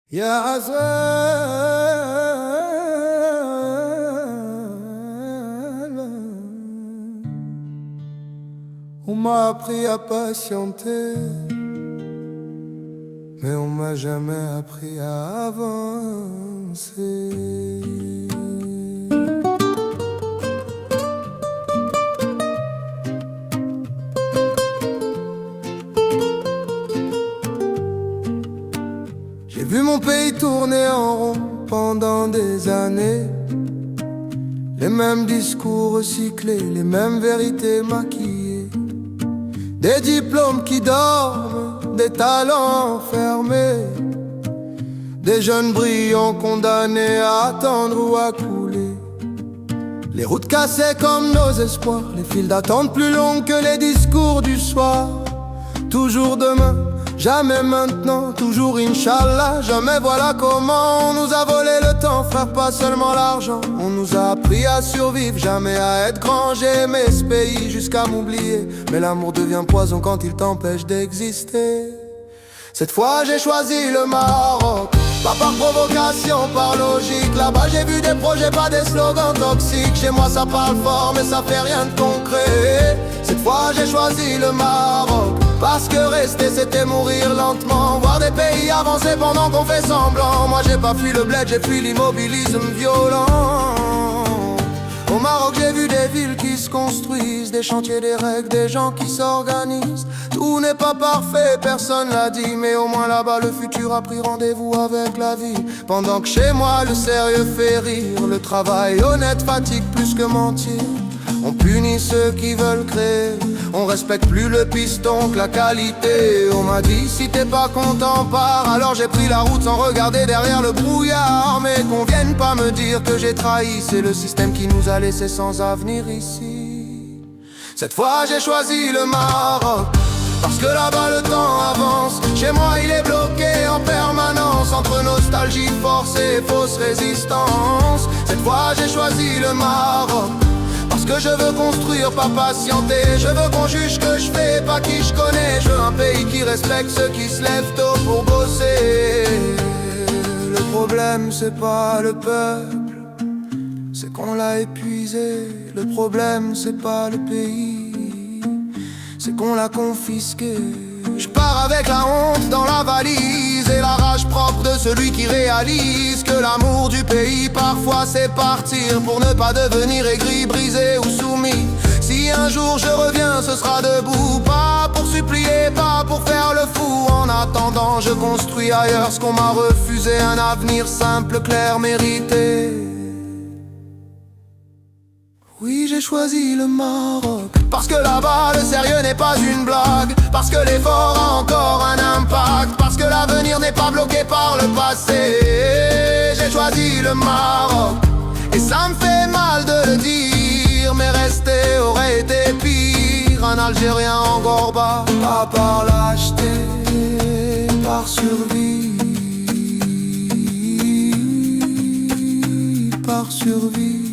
Ya Azal, on m'a appris à patienter, mais on m'a jamais appris à avancer. J'ai vu mon pays tourner en rond pendant des années, les mêmes discours recyclés, les mêmes vérités maquillées, des diplômes qui dorment, des talents enfermés, des jeunes brillants condamnés à attendre ou à couler. Les routes cassées comme nos espoirs, les files d'attente plus longues que les discours du soir. Toujours demain, jamais maintenant, toujours Inch'Allah, jamais voilà comment. On nous a volé le temps, frère, pas seulement l'argent. On nous a appris à survivre, jamais à être grand. J'ai aimé ce pays jusqu'à m'oublier, mais l'amour devient poison quand il t'empêche d'exister. Cette fois j'ai choisi le Maroc, pas par provocation, par logique. Là-bas j'ai vu des projets, pas des slogans toxiques. Chez moi ça parle fort mais ça fait rien de concret. Cette fois j'ai choisi le Maroc, parce que rester c'était mourir lentement. Voir des pays avancer pendant qu'on fait semblant. Moi j'ai pas fui le bled, j'ai fui l'immobilisme violent. Au Maroc j'ai vu des villes qui se construisent, des chantiers, des règles, des gens qui s'organisent. Tout n'est pas parfait, personne l'a dit, mais au moins là-bas le futur a pris rendez-vous avec la vie. Pendant que chez moi le sérieux fait rire, le travail honnête fatigue plus que mentir. On punit ceux qui veulent créer, on respecte plus le piston que la qualité. On m'a dit si t'es pas content pars, alors j'ai pris la route sans regarder derrière le brouillard. Mais qu'on vienne pas me dire que j'ai trahi, c'est le système qui nous a laissés sans avenir ici. Cette fois j'ai choisi le Maroc, parce que là-bas le temps avance. Chez moi il est bloqué en permanence, entre nostalgie forcée et fausse résistance. Cette fois j'ai choisi le Maroc, parce que je veux construire, pas patienter. Je veux qu'on juge que je fais, pas qui je connais. Je veux un pays qui respecte ceux qui se lèvent tôt pour bosser. Le problème c'est pas le peuple, c'est qu'on l'a épuisé. Le problème c'est pas le pays, c'est qu'on l'a confisqué. Je pars avec la honte dans la valise et la rage propre de celui qui réalise que l'amour du pays parfois c'est partir pour ne pas devenir aigri, brisé ou soumis. Si un jour je reviens ce sera debout, pas pour supplier, pas pour faire le fou. En attendant je construis ailleurs ce qu'on m'a refusé, un avenir simple, clair, mérité. Oui, j'ai choisi le Maroc, parce que là-bas le sérieux n'est pas une blague, parce que l'effort a encore un impact, parce que l'avenir n'est pas bloqué par le passé. J'ai choisi le Maroc, et ça me fait mal de le dire, mais rester aurait été pire. Un Algérien en Gorba, pas par lâcheté, par survie, par survie.